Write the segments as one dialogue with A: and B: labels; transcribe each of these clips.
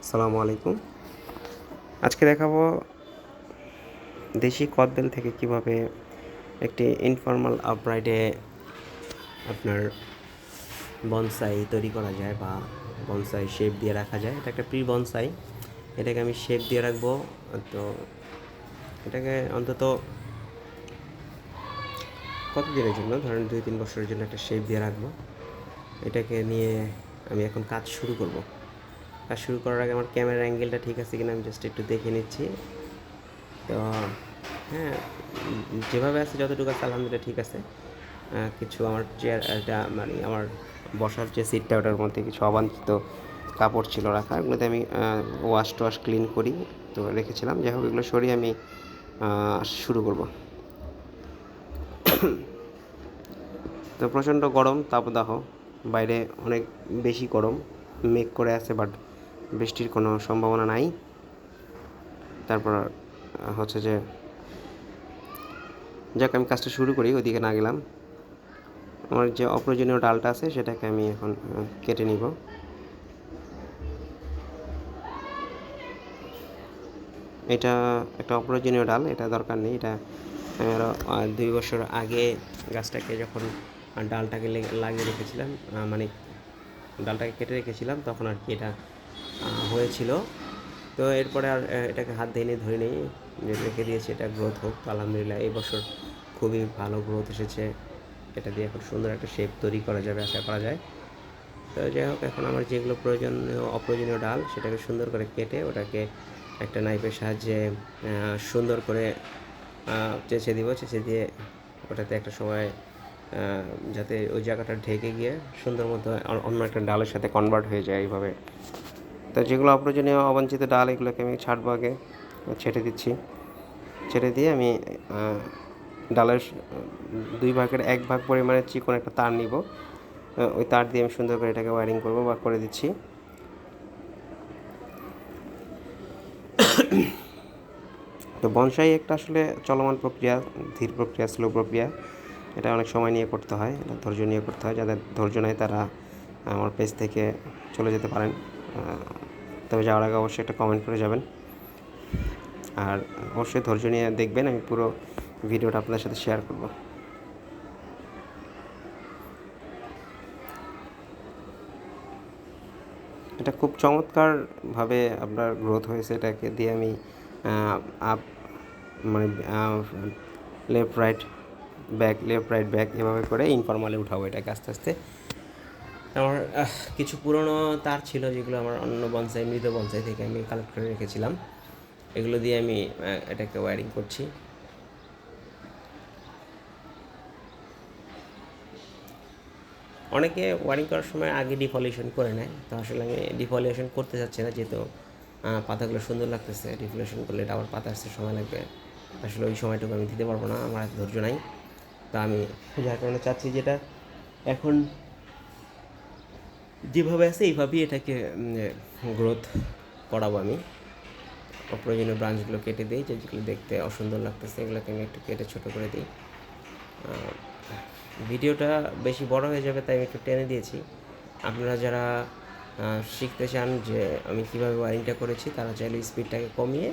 A: আসসালামু আলাইকুম। আজকে দেখাবো দেশি কদবেল থেকে কিভাবে একটি ইনফর্মাল আপরাইটে আপনার বনসাই তৈরি করা যায় বা বনসাই শেপ দিয়ে রাখা যায়। এটা একটা প্রি বনসাই, এটাকে আমি শেপ দিয়ে রাখবো। তো এটাকে অন্তত কত দিনের জন্য, ধরেন 2-3 বছরের জন্য একটা শেপ দিয়ে রাখবো। এটাকে নিয়ে আমি এখন কাজ শুরু করব। কাজ শুরু করার আগে আমার ক্যামেরার অ্যাঙ্গেলটা ঠিক আছে কিনা আমি জাস্ট একটু দেখে নিচ্ছি। তো হ্যাঁ, যেভাবে আছে যতটুকু আছে আলহামদুলিল্লাহ ঠিক আছে। কিছু আমার চেয়ার, এটা মানে আমার বসার যে সিটটা ওটার মধ্যে কিছু অবাঞ্ছিত কাপড় ছিল রাখা, এগুলোতে আমি ওয়াশ টোয়াশ ক্লিন করি তো রেখেছিলাম। যাই হোক, এগুলো সরিয়ে আমি শুরু করব। তো প্রচণ্ড গরম তাপদাহ, বাইরে অনেক বেশি গরম, মেঘ করে আছে, বাট বৃষ্টির কোনো সম্ভাবনা নাই। তারপর হচ্ছে যে যাক, আমি কাজটা শুরু করি, ওইদিকে না গেলাম। আমার যে অপ্রয়োজনীয় ডালটা আছে সেটাকে আমি এখন কেটে নিব। এটা একটা অপ্রয়োজনীয় ডাল, এটা দরকার নেই। এটা আমি আরও 2 বছর আগে গাছটাকে যখন ডালটাকে লাগিয়ে রেখেছিলাম, মানে ডালটাকে কেটে রেখেছিলাম, তখন আর কি এটা হয়েছিল। তো এরপরে আর এটাকে হাত দিয়ে নিয়ে ধরে নিই, রেখে দিয়েছি এটা গ্রোথ হোক। তো আলহামদুলিল্লাহ এই বছর খুবই ভালো গ্রোথ এসেছে। এটা দিয়ে এখন সুন্দর একটা শেপ তৈরি করা যাবে আশা করা যায়। তো যাই হোক, এখন আমার যেগুলো প্রয়োজনীয় অপ্রয়োজনীয় ডাল সেটাকে সুন্দর করে কেটে ওটাকে একটা নাইফের সাহায্যে সুন্দর করে চেঁচে দিব। চেঁচে দিয়ে ওটাতে একটা সময় যাতে ওই জায়গাটা ঢেকে গিয়ে সুন্দর মতো অন্য একটা ডালের সাথে কনভার্ট হয়ে যায় এইভাবে। তো যেগুলো অপ্রয়োজনীয় অবাঞ্ছিত ডাল এগুলোকে আমি ছাড়বো, আগে ছেটে দিচ্ছি। ছেটে দিয়ে আমি ডালের 2 ভাগের 1 ভাগ পরিমাণে চিকন একটা তার নিব। ওই তার দিয়ে আমি সুন্দর করে এটাকে ওয়্যারিং করবো বা করে দিচ্ছি। তো বনসাই একটা আসলে চলমান প্রক্রিয়া, ধীর প্রক্রিয়া, স্লো প্রক্রিয়া। এটা অনেক সময় নিয়ে করতে হয়, এটা ধৈর্য নিয়ে করতে হয়। যাদের ধৈর্য নেই তারা আমার পেজ থেকে চলে যেতে পারেন। তবে যাওয়ার আগে অবশ্যই একটা কমেন্ট করে যাবেন, আর অবশ্যই ধৈর্য নিয়ে দেখবেন। আমি পুরো ভিডিওটা আপনাদের সাথে শেয়ার করব। এটা খুব চমৎকারভাবে আপনার গ্রোথ হয়েছে। এটাকে দিয়ে আমি আপ মানে left right back, left right back এভাবে করে ইনফর্মালে উঠাবো এটাকে আস্তে আস্তে। আমার কিছু পুরনো তার ছিল যেগুলো আমার অন্য বনসাই, মৃত বনসাই থেকে আমি কালেক্ট করে রেখেছিলাম। এগুলো দিয়ে আমি এটাকে ওয়্যারিং করছি। অনেকে ওয়্যারিং করার সময় আগে ডিফলিউশন করে নেয়, তো আসলে আমি ডিফলিউশন করতে চাচ্ছি না, যেহেতু পাতাগুলো সুন্দর লাগতেছে। ডিফলিউশন করলে এটা আবার পাতা আসতে সময় লাগবে, আসলে ওই সময়টুকু আমি দিতে পারবো না, আমার ধৈর্য নাই। তা আমি যার কারণে চাচ্ছি যেটা এখন যেভাবে আছে এইভাবেই এটাকে গ্রোথ করাবো আমি। অপ্রয়োজনীয় ব্রাঞ্চগুলো কেটে দিই, যেগুলো দেখতে অসুন্দর লাগতেছে এগুলোকে আমি একটু কেটে ছোটো করে দিই। ভিডিওটা বেশি বড় হয়ে যাবে তাই আমি একটু টেনে দিয়েছি। আপনারা যারা শিখতে চান যে আমি কীভাবে ওয়্যারিংটা করেছি, তারা চাইলে স্পিডটাকে কমিয়ে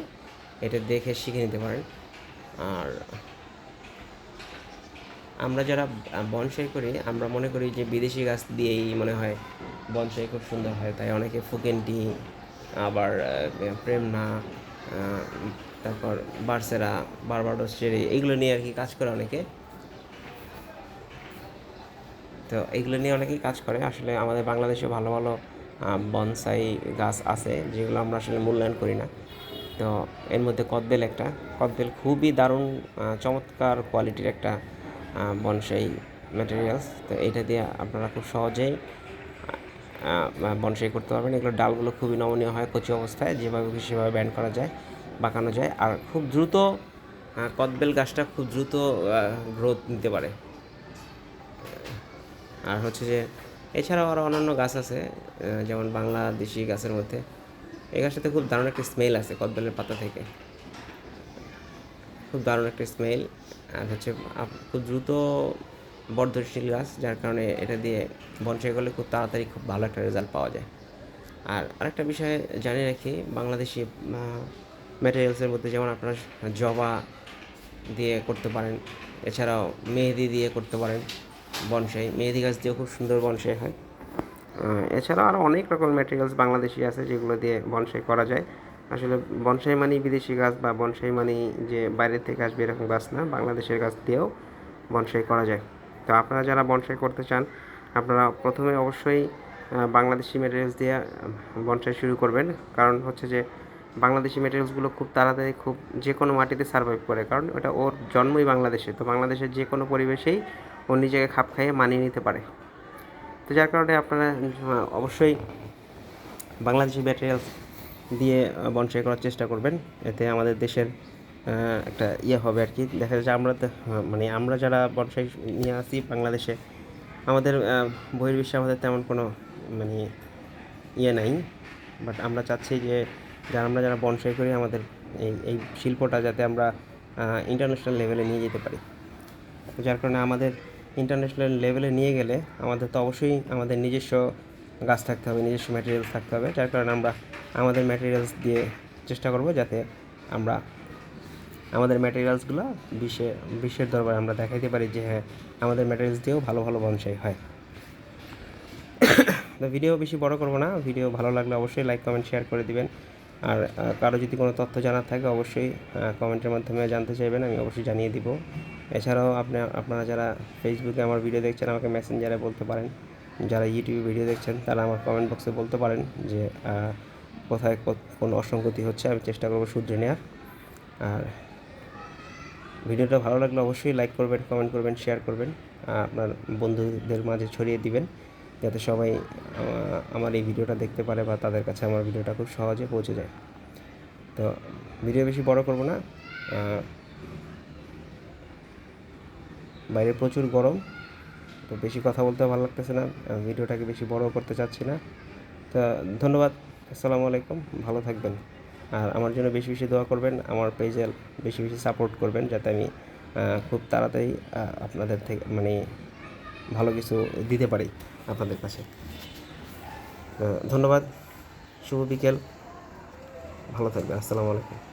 A: এটা দেখে শিখে নিতে পারেন। আর আমরা যারা বনসাই করি, আমরা মনে করি যে বিদেশি গাছ দিয়েই মনে হয় বনসাই খুব সুন্দর হয়, তাই অনেকে ফুকেনটি, আবার প্রেমনা, তারপর বার্সেরা, বারবাডোস চেরি এইগুলো নিয়ে আর কি কাজ করে অনেকে। তো এইগুলো নিয়ে অনেকেই কাজ করে। আসলে আমাদের বাংলাদেশে ভালো ভালো বনসাই গাছ আছে যেগুলো আমরা আসলে মূল্যায়ন করি না। তো এর মধ্যে কদবেল একটা, কদবেল খুবই দারুণ চমৎকার কোয়ালিটির একটা বনসাই ম্যাটেরিয়ালস। তো এইটা দিয়ে আপনারা খুব সহজেই বনসাই করতে পারবেন। এগুলোর ডালগুলো খুবই নমনীয় হয় কচি অবস্থায়, যেভাবে খুশি সেভাবে ব্যান্ড করা যায়, বাঁকানো যায়, আর খুব দ্রুত কদবেল গাছটা খুব দ্রুত গ্রোথ নিতে পারে। আর হচ্ছে যে এছাড়াও আরও অন্যান্য গাছ আছে, যেমন বাংলাদেশি গাছের মধ্যে এই গাছটাতে খুব দারুণ একটা স্মেল আছে কদবেলের পাতা থেকে, খুব দারুণ একটা স্মেল। আর হচ্ছে খুব দ্রুত বর্ধনশীল গাছ, যার কারণে এটা দিয়ে বনসাই করলে খুব তাড়াতাড়ি খুব ভালো একটা রেজাল্ট পাওয়া যায়। আর আরেকটা বিষয় জানিয়ে রাখি, বাংলাদেশি ম্যাটেরিয়ালসের মধ্যে যেমন আপনারা জবা দিয়ে করতে পারেন, এছাড়াও মেহেদি দিয়ে করতে পারেন বনসাই, মেহেদি গাছ দিয়েও খুব সুন্দর বনসাই হয়। এছাড়াও আরও অনেক রকম ম্যাটেরিয়ালস বাংলাদেশি আছে যেগুলো দিয়ে বনসাই করা যায়। আসলে বনসাই মানেই বিদেশি গাছ বা বনসাই মানেই যে বাইরের থেকে আসবে এরকম গাছ না, বাংলাদেশের গাছ দিয়েও বনসাই করা যায়। তো আপনারা যারা বনসাই করতে চান, আপনারা প্রথমে অবশ্যই বাংলাদেশি ম্যাটেরিয়ালস দিয়ে বনসাই শুরু করবেন। কারণ হচ্ছে যে বাংলাদেশি ম্যাটেরিয়ালসগুলো খুব তাড়াতাড়ি খুব যে কোনো মাটিতে সার্ভাইভ করে, কারণ ওটা ওর জন্মই বাংলাদেশে। তো বাংলাদেশের যে কোনো পরিবেশেই ও নিজেকে খাপ খাইয়ে মানিয়ে নিতে পারে। তো যার কারণে আপনারা অবশ্যই বাংলাদেশি ম্যাটেরিয়ালস দিয়ে বনসাই করার চেষ্টা করবেন। এতে আমাদের দেশের একটা ইয়ে হবে আর কি। দেখা যাচ্ছে আমরা মানে আমরা যারা বনসাই নিয়ে আসি বাংলাদেশে, আমাদের বহির্বিশ্বে আমাদের তেমন কোনো মানে ইয়ে নাই, বাট আমরা চাচ্ছি যে আমরা যারা বনসাই করি আমাদের এই শিল্পটা যাতে আমরা ইন্টারন্যাশনাল লেভেলে নিয়ে যেতে পারি। যার কারণে আমাদের ইন্টারন্যাশনাল লেভেলে নিয়ে গেলে আমাদের তো অবশ্যই আমাদের নিজস্ব গাছ থাকতে হবে, নিজস্ব ম্যাটেরিয়ালস থাকতে হবে। যার কারণে আমরা আমাদের ম্যাটেরিয়ালস দিয়ে চেষ্টা করব যাতে আমরা আমাদের ম্যাটেরিয়ালসগুলো বিশ্বের দরবারে আমরা দেখাইতে পারি যে হ্যাঁ, আমাদের ম্যাটেরিয়ালস দিয়েও ভালো ভালো বনসাই হয়। তো ভিডিও বেশি বড় করব না, ভিডিও ভালো লাগলে অবশ্যই লাইক কমেন্ট শেয়ার করে দিবেন। আর কারো যদি কোনো তথ্য জানার থাকে অবশ্যই কমেন্টের মাধ্যমে জানতে চাইবেন, আমি অবশ্যই জানিয়ে দিব। এছাড়াও আপনারা যারা ফেসবুকে আমার ভিডিও দেখছেন আমাকে মেসেঞ্জারে বলতে পারেন, যারা ইউটিউবে ভিডিও দেখছেন তারা আমার কমেন্ট বক্সে বলতে পারেন যে কোথায় কোনো অসঙ্গতি হচ্ছে, আমি চেষ্টা করব শুধরে নেওয়ার। আর ভিডিওটা ভালো লাগলে অবশ্যই লাইক করবেন, কমেন্ট করবেন, শেয়ার করবেন, আপনার বন্ধুদের মাঝে ছড়িয়ে দিবেন যাতে সবাই আমার এই ভিডিওটা দেখতে পারে বা তাদের কাছে আমার ভিডিওটা খুব সহজে পৌঁছে যায়। তো ভিডিও বেশি বড় করব না, বাইরে প্রচুর গরম, তো বেশি কথা বলতে ভালো লাগতেছে না, ভিডিওটাকে বেশি বড় করতে চাচ্ছি না। তো ধন্যবাদ, আসসালামু আলাইকুম, ভালো থাকবেন। আর আমার জন্য বেশি বেশি দোয়া করবেন, আমার পেজে বেশি বেশি সাপোর্ট করবেন যাতে আমি খুব তাড়াতাড়ি আপনাদের থেকে মানে ভালো কিছু দিতে পারি আপনাদের কাছে। ধন্যবাদ, শুভ বিকেল, ভালো থাকবেন, আসসালামু আলাইকুম।